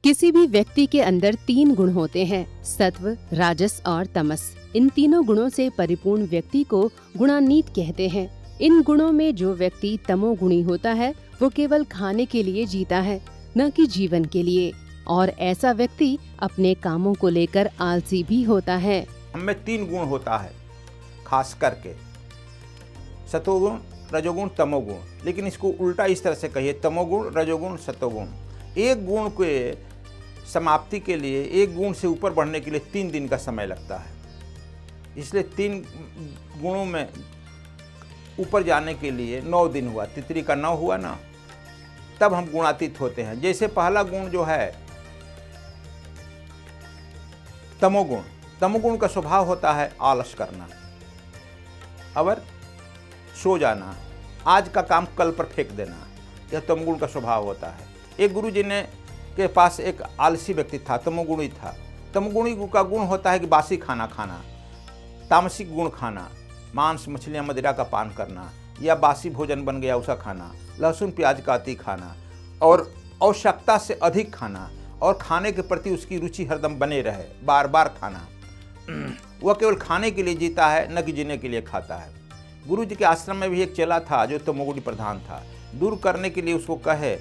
किसी भी व्यक्ति के अंदर 3 गुण होते हैं, सत्व, राजस और तमस। इन तीनों गुणों से परिपूर्ण व्यक्ति को गुणान्वित कहते हैं। इन गुणों में जो व्यक्ति तमोगुणी होता है वो केवल खाने के लिए जीता है, न कि जीवन के लिए, और ऐसा व्यक्ति अपने कामों को लेकर आलसी भी होता है। हमें 3 गुण होता है खास करके, सतोगुण, रजोगुण, तमोगुण। लेकिन इसको उल्टा इस तरह से कहिए, तमोगुण, रजोगुण, सतोगुण। एक गुण के समाप्ति के लिए, एक गुण से ऊपर बढ़ने के लिए 3 दिन का समय लगता है। इसलिए 3 गुणों में ऊपर जाने के लिए 9 दिन हुआ। तितरी का 9 हुआ ना, तब हम गुणातीत होते हैं। जैसे पहला गुण जो है तमोगुण, तमोगुण का स्वभाव होता है आलस करना और सो जाना, आज का काम कल पर फेंक देना। यह तमोगुण का स्वभाव होता है। एक गुरु जी ने के पास एक आलसी व्यक्ति था, तमोगुणी था। तमोगुणी का गुण होता है कि बासी खाना खाना, तामसिक गुण खाना, मांस मछलियाँ मदिरा का पान करना, या बासी भोजन बन गया उसका खाना, लहसुन प्याज का अति खाना, और आवश्यकता से अधिक खाना, और खाने के प्रति उसकी रुचि हरदम बने रहे, बार बार खाना। वह केवल खाने के लिए जीता है, न कि जीने के लिए खाता है। गुरु जी के आश्रम में भी एक चेला था जो तमोगुणी प्रधान था। दूर करने के लिए उसको कहे,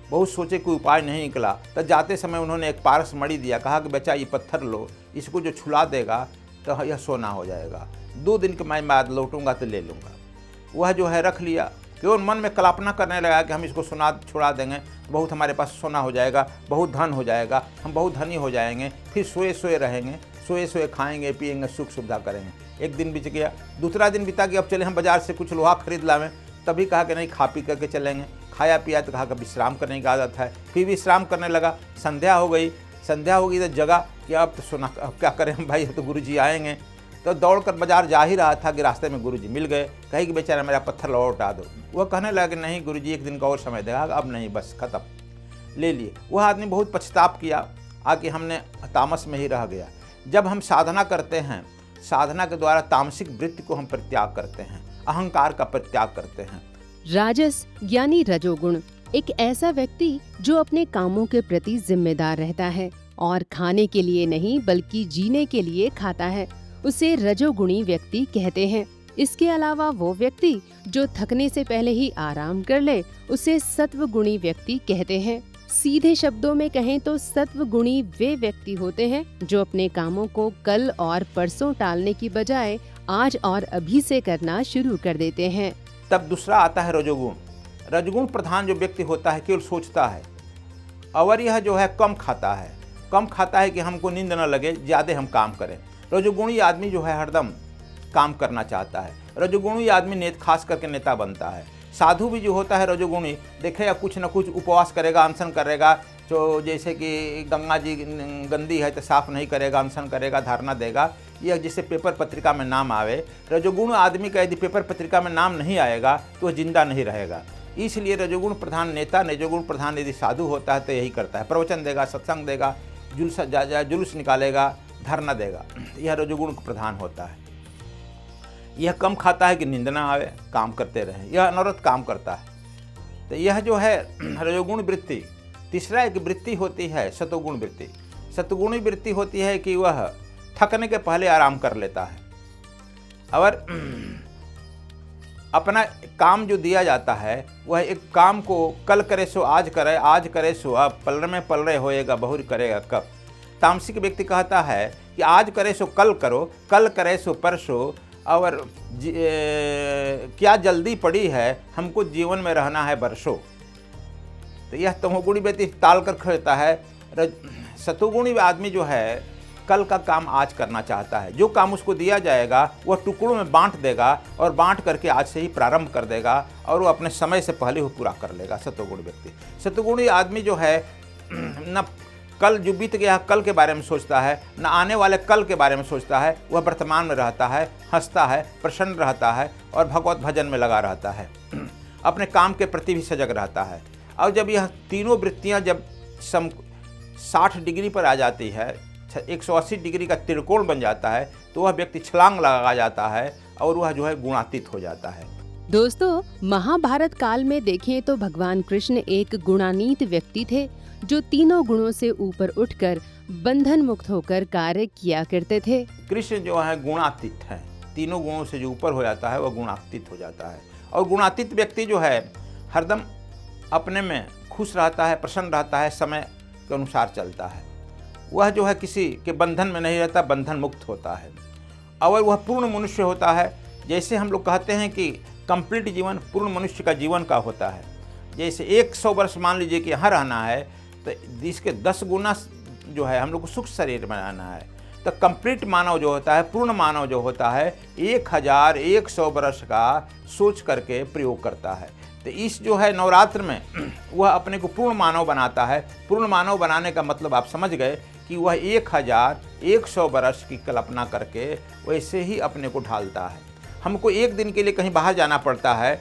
बहुत सोचे कोई उपाय नहीं निकला, तब जाते समय उन्होंने एक पारस मणि दिया, कहा कि बच्चा ये पत्थर लो, इसको जो छुला देगा तो यह सोना हो जाएगा, 2 दिन के मैं बाद लौटूंगा तो ले लूँगा। वह जो है रख लिया, केवल मन में कल्पना करने लगा कि हम इसको छुड़ा देंगे तो बहुत हमारे पास सोना हो जाएगा, बहुत धन हो जाएगा, हम बहुत धनी हो जाएंगे, फिर सोए सोए रहेंगे, सोए सोए खाएंगे पिएंगे, सुख सुविधा करेंगे। एक दिन बीत गया, दूसरा दिन बीता कि अब चले हम बाजार से कुछ लोहा खरीद लावें। तभी कहा कि नहीं, खा पी करके चलेंगे। खाया पिया तो कहा कि विश्राम करने की आदत है। फिर विश्राम करने लगा, संध्या हो गई तो जगह कि अब तो सोना, अब क्या करें हम भाई, तो गुरुजी आएंगे। तो दौड़कर बाजार जा ही रहा था कि रास्ते में गुरुजी मिल गए। कहे कि बेचारा मेरा पत्थर लौटा दो। वह कहने लगा कि नहीं गुरुजी, एक दिन का और समय देगा, अब नहीं, बस खत्म, ले लिए। वह आदमी बहुत पछताप किया, आके हमने तामस में ही रह गया। जब हम साधना करते हैं, साधना के द्वारा तामसिक वृत्ति को हम परित्याग करते हैं, अहंकार का परित्याग करते हैं। राजस यानी रजोगुण एक ऐसा व्यक्ति जो अपने कामों के प्रति जिम्मेदार रहता है और खाने के लिए नहीं बल्कि जीने के लिए खाता है, उसे रजोगुणी व्यक्ति कहते हैं। इसके अलावा वो व्यक्ति जो थकने से पहले ही आराम कर ले, उसे सत्वगुणी व्यक्ति कहते हैं। सीधे शब्दों में कहें तो सत्वगुणी वे व्यक्ति होते हैं जो अपने कामों को कल और परसों टालने की बजाय आज और अभी से करना शुरू कर देते हैं। तब दूसरा आता है रजोगुण। रजोगुण प्रधान जो व्यक्ति होता है केवल सोचता है, और यह जो है कम खाता है कि हमको नींद न लगे, ज़्यादा हम काम करें। रजोगुणी आदमी जो है हरदम काम करना चाहता है। रजोगुणी आदमी खास करके नेता बनता है। साधु भी जो होता है रजोगुणी, देखेगा कुछ न कुछ उपवास करेगा, अनशन करेगा, जो जैसे कि गंगा जी गंदी है तो साफ नहीं करेगा, अनशन करेगा, धारणा देगा। यह जिससे पेपर पत्रिका में नाम आवे। रजोगुण आदमी का यदि पेपर पत्रिका में नाम नहीं आएगा तो वह जिंदा नहीं रहेगा। इसलिए रजोगुण प्रधान नेता, रजोगुण प्रधान यदि साधु होता है तो यही करता है, प्रवचन देगा, सत्संग देगा, जुलूस निकालेगा, धरना देगा। यह रजोगुण प्रधान होता है। यह कम खाता है कि नींद ना आवे, काम करते रहे, यह अनवरत काम करता है। तो यह जो है रजोगुण वृत्ति। तीसरा एक वृत्ति होती है सतोगुण वृत्ति। सतगुणी वृत्ति होती है कि वह थकने के पहले आराम कर लेता है, और अपना काम जो दिया जाता है वह एक काम को कल करे सो आज करे, आज करे सो अब, पलरे में पलरे होएगा, बहुर करेगा कब। तामसिक व्यक्ति कहता है कि आज करे सो कल करो, कल करे सो परसों, और क्या जल्दी पड़ी है, हमको जीवन में रहना है बरसों। तो यह तमोगुणी व्यक्ति टाल कर खेलता है। सतोगुणी आदमी जो है कल का काम आज करना चाहता है। जो काम उसको दिया जाएगा वह टुकड़ों में बांट देगा, और बांट करके आज से ही प्रारंभ कर देगा, और वो अपने समय से पहले वो पूरा कर लेगा। सतोगुणी व्यक्ति, सतोगुणी आदमी जो है न कल जो बीत गया कल के बारे में सोचता है, न आने वाले कल के बारे में सोचता है। वह वर्तमान में रहता है, हंसता है, प्रसन्न रहता है, और भगवत भजन में लगा रहता है। अपने काम के प्रति भी सजग रहता है। और जब यह तीनों वृत्तियां जब 60 डिग्री पर आ जाती है, 180 डिग्री का त्रिकोण बन जाता है, तो वह व्यक्ति छलांग लगा जाता है, और वह जो है गुणातीत हो जाता है। दोस्तों, महाभारत काल में देखें तो भगवान कृष्ण एक गुणान्वित व्यक्ति थे जो तीनों गुणों से ऊपर उठकर बंधन मुक्त होकर कार्य किया करते थे। कृष्ण जो है गुणातीत है, तीनों गुणों से जो ऊपर हो जाता है वह गुणातीत हो जाता है। और गुणातीत व्यक्ति जो है हरदम अपने में खुश रहता है, प्रसन्न रहता है, समय के अनुसार चलता है। वह जो है किसी के बंधन में नहीं रहता, बंधन मुक्त होता है और वह पूर्ण मनुष्य होता है। जैसे हम लोग कहते हैं कि कंप्लीट जीवन पूर्ण मनुष्य का जीवन का होता है। जैसे 100 वर्ष मान लीजिए कि यहाँ रहना है तो इसके 10 गुना जो है हम लोग को सुख शरीर बनाना है। तो कंप्लीट मानव जो होता है, पूर्ण मानव जो होता है 1100 वर्ष का सोच करके प्रयोग करता है। तो इस जो है नवरात्र में वह अपने को पूर्ण मानव बनाता है। पूर्ण मानव बनाने का मतलब आप समझ गए कि वह 1100 वर्ष की कल्पना करके वैसे ही अपने को ढालता है। हमको एक दिन के लिए कहीं बाहर जाना पड़ता है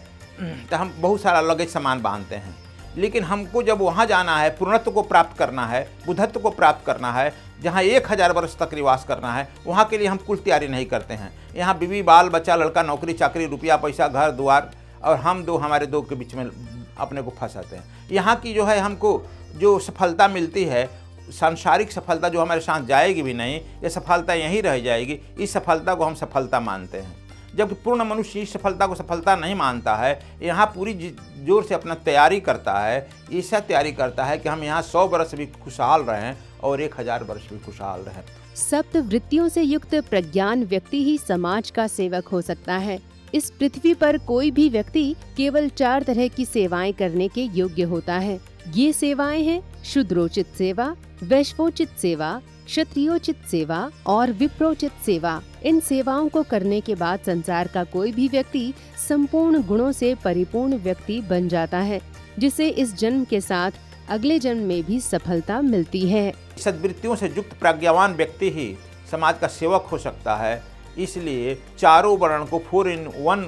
तो हम बहुत सारा लगेज सामान बांधते हैं, लेकिन हमको जब वहाँ जाना है, पूर्णत्व को प्राप्त करना है, बुद्धत्व को प्राप्त करना है, जहाँ 1000 वर्ष तक निवास करना है, वहाँ के लिए हम कुल तैयारी नहीं करते हैं। यहाँ बीवी बाल बच्चा लड़का नौकरी चाकरी रुपया पैसा घर द्वार और हम दो हमारे दो के बीच में अपने को फंसाते हैं। यहाँ की जो है हमको जो सफलता मिलती है, सांसारिक सफलता जो हमारे साथ जाएगी भी नहीं, ये सफलता यहीं रह जाएगी। इस सफलता को हम सफलता मानते हैं, जबकि पूर्ण मनुष्य इस सफलता को सफलता नहीं मानता है। यहाँ पूरी जोर से अपना तैयारी करता है, ऐसा तैयारी करता है कि हम यहाँ 100 वर्ष भी खुशहाल रहें और 1000 वर्ष भी खुशहाल रहें। सप्त वृत्तियों से युक्त प्रज्ञान व्यक्ति ही समाज का सेवक हो सकता है। इस पृथ्वी पर कोई भी व्यक्ति केवल 4 तरह की सेवाएं करने के योग्य होता है। ये सेवाएं हैं शूद्रोचित सेवा, वैश्वोचित सेवा, क्षत्रियोचित सेवा और विप्रोचित सेवा। इन सेवाओं को करने के बाद संसार का कोई भी व्यक्ति संपूर्ण गुणों से परिपूर्ण व्यक्ति बन जाता है, जिसे इस जन्म के साथ अगले जन्म में भी सफलता मिलती है। सद्वृत्तियों से युक्त प्रज्ञावान व्यक्ति ही समाज का सेवक हो सकता है। इसलिए चारों वर्ण को 4 in 1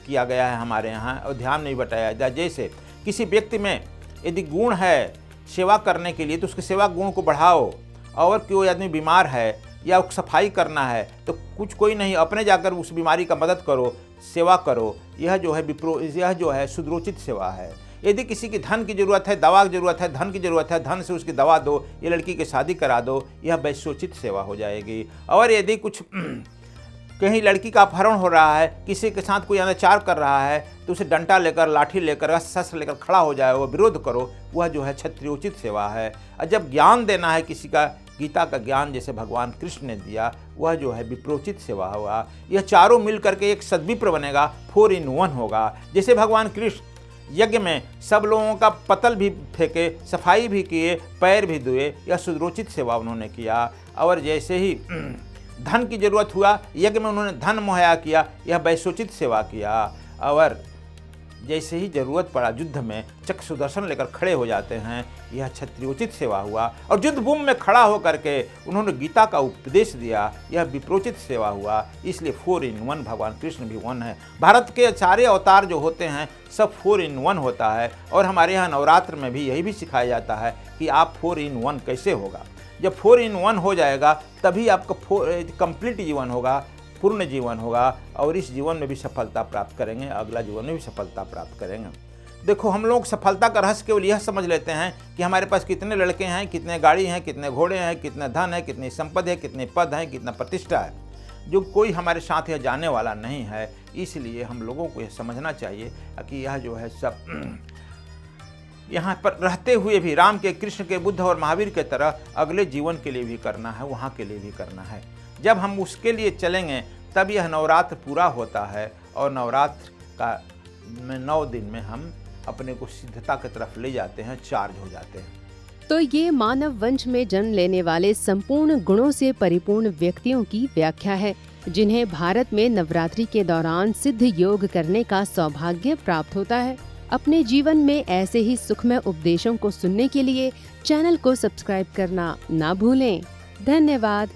किया गया है हमारे यहाँ और ध्यान नहीं बटाया जाए। जैसे किसी व्यक्ति में यदि गुण है सेवा करने के लिए तो उसके सेवा गुण को बढ़ाओ, और कोई आदमी बीमार है या सफाई करना है तो कुछ कोई नहीं, अपने जाकर उस बीमारी का मदद करो, सेवा करो। यह जो है यह जो है सुदरोचित सेवा है। यदि किसी की धन की जरूरत है, दवा की जरूरत है, धन की जरूरत है, धन से उसकी दवा दो, ये लड़की की शादी करा दो, यह वैश्योचित सेवा हो जाएगी। और यदि कुछ कहीं लड़की का अपहरण हो रहा है, किसी के साथ कोई अनाचार कर रहा है तो उसे डंडा लेकर, लाठी लेकर, शस्त्र लेकर खड़ा हो जाए, वो विरोध करो, वह जो है क्षत्रियोचित सेवा है। और जब ज्ञान देना है किसी का, गीता का ज्ञान जैसे भगवान कृष्ण ने दिया, वह जो है विप्रोचित सेवा होगा। यह चारों मिल करके एक सद्विप्र बनेगा, 4 in 1 होगा। जैसे भगवान कृष्ण यज्ञ में सब लोगों का पतल भी फेंके, सफाई भी किए, पैर भी धोए, यह सुदरोचित सेवा उन्होंने किया। और जैसे ही धन की जरूरत हुआ, यज्ञ में उन्होंने धन मुहैया किया, यह वैश्योचित सेवा किया। और जैसे ही जरूरत पड़ा युद्ध में चक्र सुदर्शन लेकर खड़े हो जाते हैं, यह क्षत्रियोचित सेवा हुआ। और युद्ध भूमि में खड़ा होकर के उन्होंने गीता का उपदेश दिया, यह विप्रोचित सेवा हुआ। इसलिए 4 in 1 भगवान कृष्ण भी 1 है। भारत के सारे अवतार जो होते हैं सब 4 in 1 होता है। और हमारे यहाँ नवरात्र में भी यही भी सिखाया जाता है कि आप 4 in 1 कैसे होगा। जब 4 in 1 हो जाएगा तभी आपका कंप्लीट जीवन होगा, पूर्ण जीवन होगा, और इस जीवन में भी सफलता प्राप्त करेंगे, अगला जीवन में भी सफलता प्राप्त करेंगे। देखो, हम लोग सफलता का रहस्य केवल यह समझ लेते हैं कि हमारे पास कितने लड़के हैं, कितने गाड़ी हैं, कितने घोड़े हैं, कितने धन है, कितनी संपत्ति है, कितने पद हैं, कितना प्रतिष्ठा है, जो कोई हमारे साथ यह जाने वाला नहीं है। इसलिए हम लोगों को यह समझना चाहिए कि यह जो है सब यहाँ पर रहते हुए भी राम के, कृष्ण के, बुद्ध और महावीर के तरह अगले जीवन के लिए भी करना है, वहाँ के लिए भी करना है। जब हम उसके लिए चलेंगे तब यह नवरात्र पूरा होता है। और नवरात्र का 9 दिन में हम अपने को सिद्धता की तरफ ले जाते हैं, चार्ज हो जाते हैं। तो ये मानव वंश में जन्म लेने वाले संपूर्ण गुणों से परिपूर्ण व्यक्तियों की व्याख्या है, जिन्हें भारत में नवरात्रि के दौरान सिद्ध योग करने का सौभाग्य प्राप्त होता है। अपने जीवन में ऐसे ही सुखमय उपदेशों को सुनने के लिए चैनल को सब्सक्राइब करना ना भूलें। धन्यवाद।